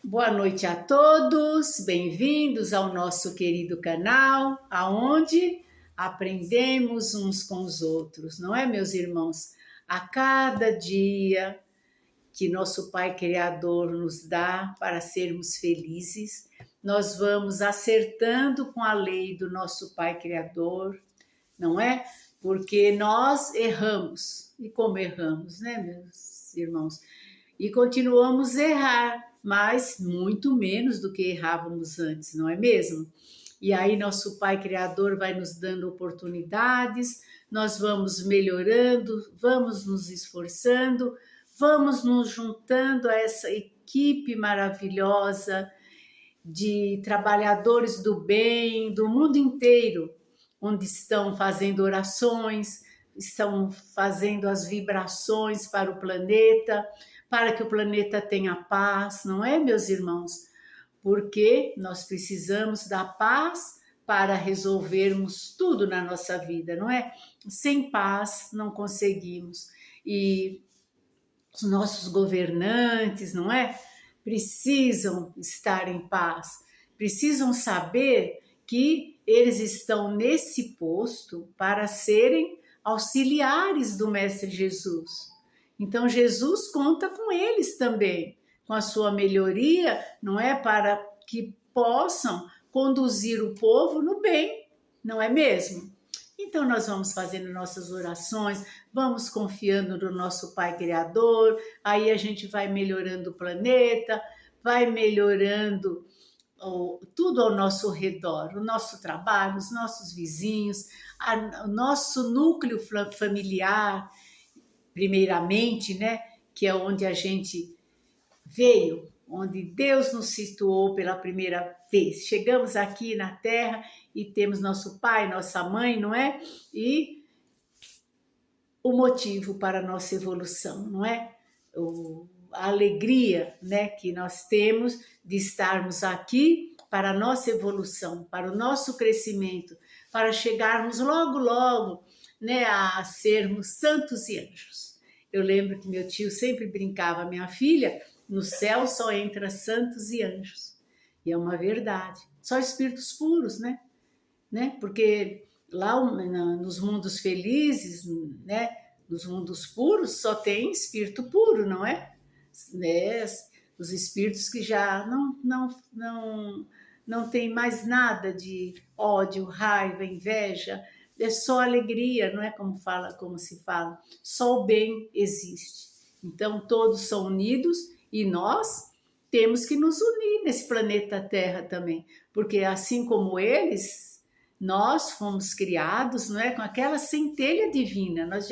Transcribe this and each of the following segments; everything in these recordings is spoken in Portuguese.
Boa noite a todos, bem-vindos ao nosso querido canal, aonde aprendemos uns com os outros, não é, meus irmãos? A cada dia que nosso Pai Criador nos dá para sermos felizes, nós vamos acertando com a lei do nosso Pai Criador, não é? Porque nós erramos, e como erramos, né, meus irmãos? E continuamos a errar, mas muito menos do que errávamos antes, não é mesmo? E aí nosso Pai Criador vai nos dando oportunidades, nós vamos melhorando, vamos nos esforçando, vamos nos juntando a essa equipe maravilhosa de trabalhadores do bem do mundo inteiro, onde estão fazendo orações, estão fazendo as vibrações para o planeta, para que o planeta tenha paz, não é, meus irmãos? Porque nós precisamos da paz para resolvermos tudo na nossa vida, não é? Sem paz não conseguimos. E os nossos governantes, não é? Precisam estar em paz, precisam saber que eles estão nesse posto para serem auxiliares do Mestre Jesus. Então Jesus conta com eles também, com a sua melhoria, não é? Para que possam conduzir o povo no bem, não é mesmo? Então nós vamos fazendo nossas orações, vamos confiando no nosso Pai Criador, aí a gente vai melhorando o planeta, vai melhorando tudo ao nosso redor, o nosso trabalho, os nossos vizinhos, o nosso núcleo familiar, primeiramente, né? Que é onde a gente veio, onde Deus nos situou pela primeira vez. Chegamos aqui na Terra e temos nosso pai, nossa mãe, não é? E o motivo para a nossa evolução, não é? A alegria, né, que nós temos de estarmos aqui para a nossa evolução, para o nosso crescimento, para chegarmos logo, logo, né, a sermos santos e anjos. Eu lembro que meu tio sempre brincava, minha filha, no céu só entra santos e anjos. E é uma verdade. Só espíritos puros, né? Porque lá nos mundos felizes, né? Nos mundos puros só tem espírito puro, não é? Né? Os espíritos que já não tem mais nada de ódio, raiva, inveja, é só alegria, não é como se fala, só o bem existe. Então todos são unidos e nós temos que nos unir nesse planeta Terra também, porque assim como eles, nós fomos criados, não é, com aquela centelha divina. Nós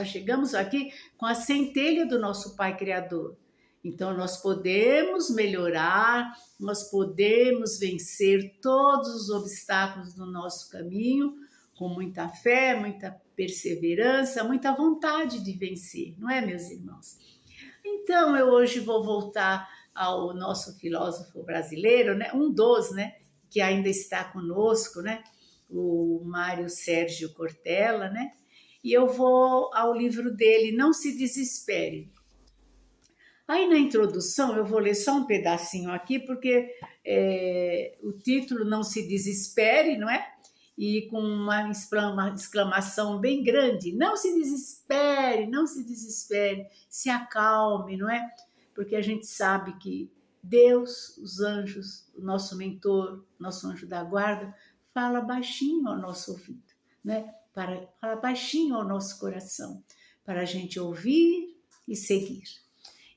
chegamos aqui com a centelha do nosso Pai Criador. Então nós podemos melhorar, nós podemos vencer todos os obstáculos do nosso caminho com muita fé, muita perseverança, muita vontade de vencer, não é, meus irmãos? Então eu hoje vou voltar ao nosso filósofo brasileiro, né? Um dos, né? Que ainda está conosco, né? O Mário Sérgio Cortella, né? E eu vou ao livro dele, Não Se Desespere. Aí na introdução eu vou ler só um pedacinho aqui, porque o título Não Se Desespere, não é? E com uma exclamação bem grande, não se desespere, não se desespere, se acalme, não é? Porque a gente sabe que Deus, os anjos, o nosso mentor, nosso anjo da guarda, fala baixinho ao nosso ouvido, né? Fala baixinho ao nosso coração, para a gente ouvir e seguir.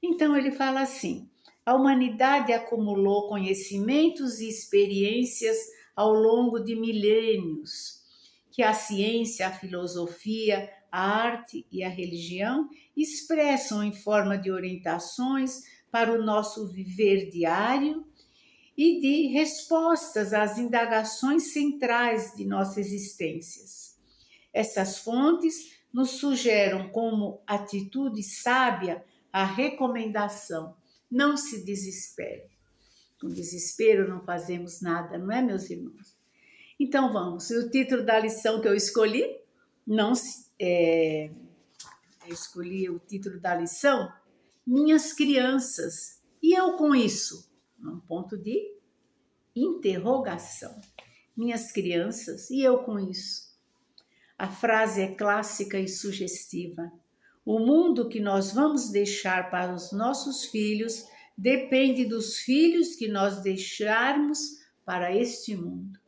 Então ele fala assim: a humanidade acumulou conhecimentos e experiências ao longo de milênios, que a ciência, a filosofia, a arte e a religião expressam em forma de orientações para o nosso viver diário e de respostas às indagações centrais de nossas existências. Essas fontes nos sugerem como atitude sábia a recomendação: não se desespere. Com desespero não fazemos nada, não é, meus irmãos? Então vamos, o título da lição que eu escolhi, eu escolhi o título da lição, Minhas Crianças, e eu com isso, um ponto de interrogação. Minhas crianças, e eu com isso? A frase é clássica e sugestiva. O mundo que nós vamos deixar para os nossos filhos depende dos filhos que nós deixarmos para este mundo.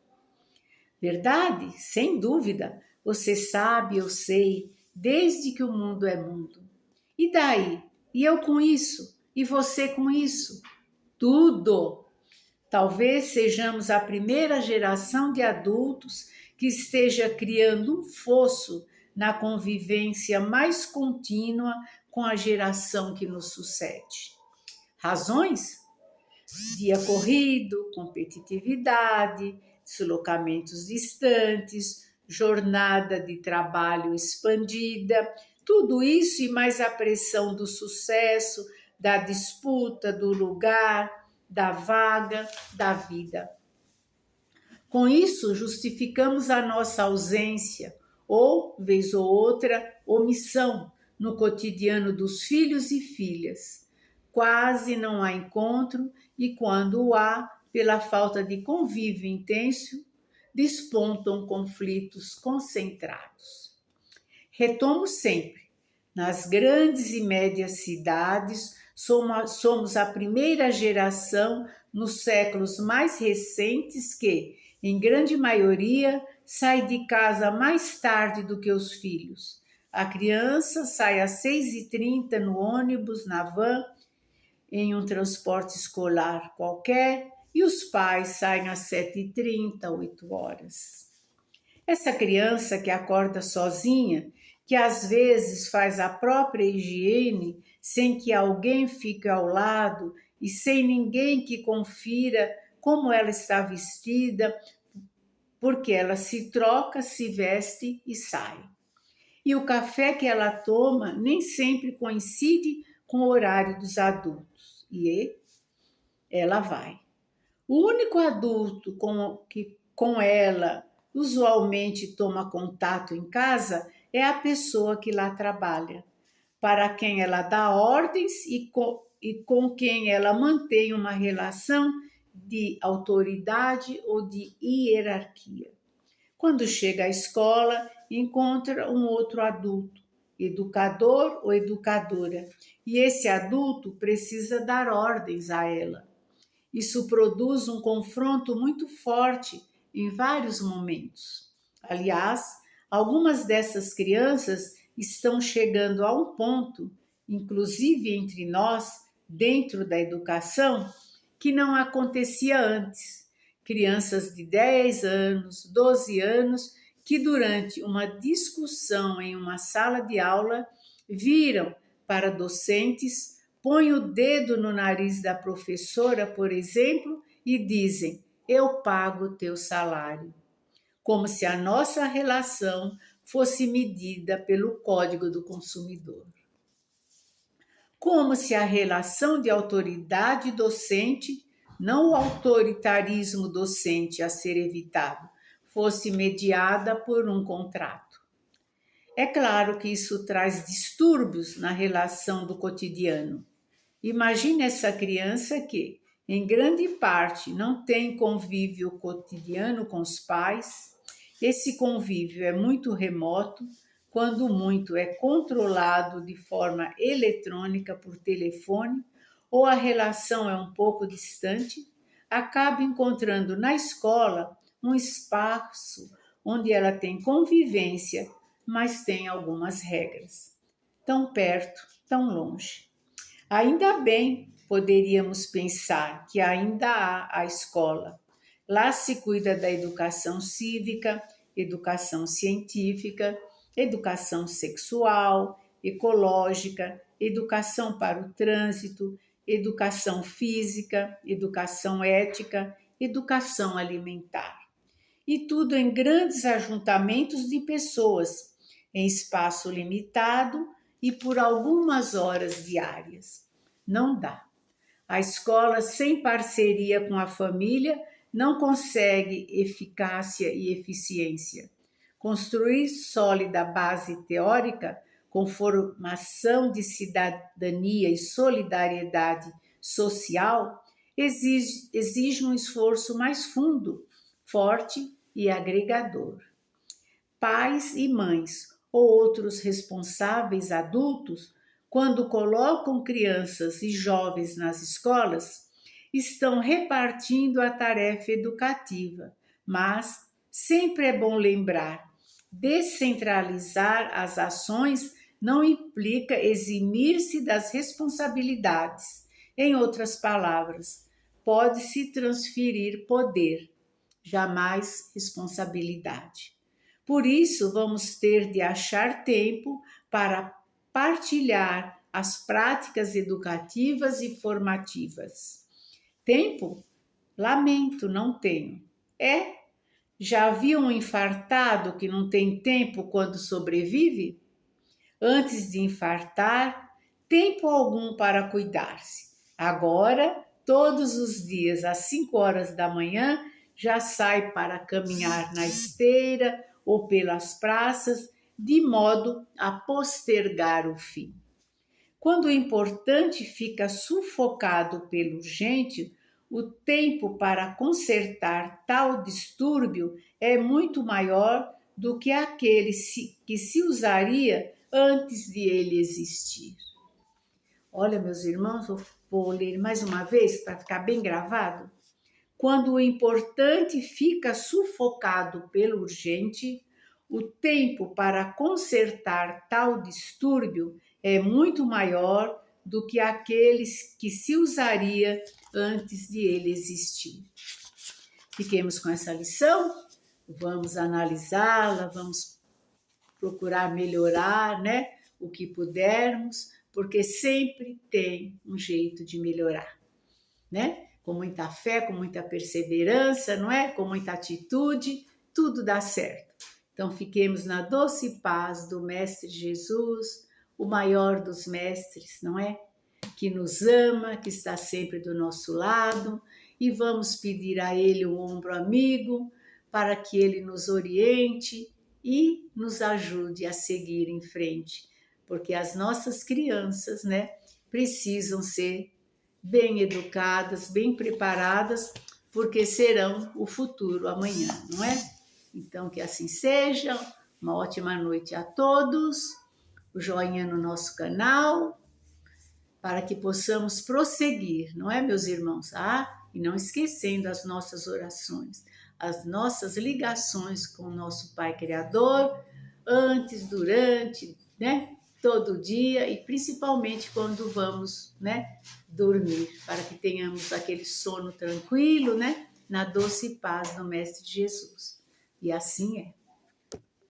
Verdade? Sem dúvida. Você sabe, eu sei, desde que o mundo é mundo. E daí? E eu com isso? E você com isso? Tudo! Talvez sejamos a primeira geração de adultos que esteja criando um fosso na convivência mais contínua com a geração que nos sucede. Razões? Dia corrido, competitividade, deslocamentos distantes, jornada de trabalho expandida, tudo isso e mais a pressão do sucesso, da disputa, do lugar, da vaga, da vida. Com isso, justificamos a nossa ausência ou, vez ou outra, omissão no cotidiano dos filhos e filhas. Quase não há encontro e, quando o há, pela falta de convívio intenso, despontam conflitos concentrados. Retomo sempre, nas grandes e médias cidades, somos a primeira geração nos séculos mais recentes que, em grande maioria, sai de casa mais tarde do que os filhos. A criança sai às 6h30 no ônibus, na van, em um transporte escolar qualquer, e os pais saem às 7h30, 8h. Essa criança que acorda sozinha, que às vezes faz a própria higiene sem que alguém fique ao lado e sem ninguém que confira como ela está vestida, porque ela se troca, se veste e sai. E o café que ela toma nem sempre coincide com o horário dos adultos. E ela vai. O único adulto que com ela usualmente toma contato em casa é a pessoa que lá trabalha, para quem ela dá ordens e com quem ela mantém uma relação de autoridade ou de hierarquia. Quando chega à escola, encontra um outro adulto, educador ou educadora, e esse adulto precisa dar ordens a ela. Isso produz um confronto muito forte em vários momentos. Aliás, algumas dessas crianças estão chegando a um ponto, inclusive entre nós, dentro da educação, que não acontecia antes. Crianças de 10 anos, 12 anos, que durante uma discussão em uma sala de aula viram para docentes, põem o dedo no nariz da professora, por exemplo, e dizem: eu pago o teu salário. Como se a nossa relação fosse medida pelo Código do Consumidor. Como se a relação de autoridade docente, não o autoritarismo docente a ser evitado, fosse mediada por um contrato. É claro que isso traz distúrbios na relação do cotidiano. Imagine essa criança que, em grande parte, não tem convívio cotidiano com os pais. Esse convívio é muito remoto, quando muito é controlado de forma eletrônica por telefone, ou a relação é um pouco distante, acaba encontrando na escola um espaço onde ela tem convivência, mas tem algumas regras. Tão perto, tão longe. Ainda bem, poderíamos pensar que ainda há a escola. Lá se cuida da educação cívica, educação científica, educação sexual, ecológica, educação para o trânsito, educação física, educação ética, educação alimentar. E tudo em grandes ajuntamentos de pessoas, em espaço limitado e por algumas horas diárias. Não dá. A escola, sem parceria com a família, não consegue eficácia e eficiência. Construir sólida base teórica com formação de cidadania e solidariedade social exige um esforço mais fundo, forte e agregador. Pais e mães ou outros responsáveis adultos, quando colocam crianças e jovens nas escolas, estão repartindo a tarefa educativa, mas sempre é bom lembrar: descentralizar as ações não implica eximir-se das responsabilidades. Em outras palavras, pode-se transferir poder, jamais responsabilidade. Por isso, vamos ter de achar tempo para partilhar as práticas educativas e formativas. Tempo? Lamento, não tenho. Já viu um infartado que não tem tempo quando sobrevive? Antes de infartar, tempo algum para cuidar-se. Agora, todos os dias, às 5 horas da manhã, já sai para caminhar na esteira ou pelas praças, de modo a postergar o fim. Quando o importante fica sufocado pelo urgente, o tempo para consertar tal distúrbio é muito maior do que aquele que se usaria antes de ele existir. Olha, meus irmãos, vou ler mais uma vez para ficar bem gravado. Quando o importante fica sufocado pelo urgente, o tempo para consertar tal distúrbio é muito maior do que aquele que se usaria antes de ele existir. Fiquemos com essa lição, vamos analisá-la, vamos procurar melhorar, né, o que pudermos, porque sempre tem um jeito de melhorar, né? Com muita fé, com muita perseverança, não é? Com muita atitude, tudo dá certo. Então fiquemos na doce paz do Mestre Jesus, o maior dos mestres, não é? Que nos ama, que está sempre do nosso lado, e vamos pedir a Ele um ombro amigo para que Ele nos oriente e nos ajude a seguir em frente, porque as nossas crianças, né, precisam ser bem educadas, bem preparadas, porque serão o futuro amanhã, não é? Então, que assim seja. Uma ótima noite a todos. O joinha no nosso canal, para que possamos prosseguir, não é, meus irmãos? E não esquecendo as nossas orações, as nossas ligações com o nosso Pai Criador, antes, durante, né? Todo dia e principalmente quando vamos, né, dormir, para que tenhamos aquele sono tranquilo, né, na doce paz do Mestre Jesus. E assim é.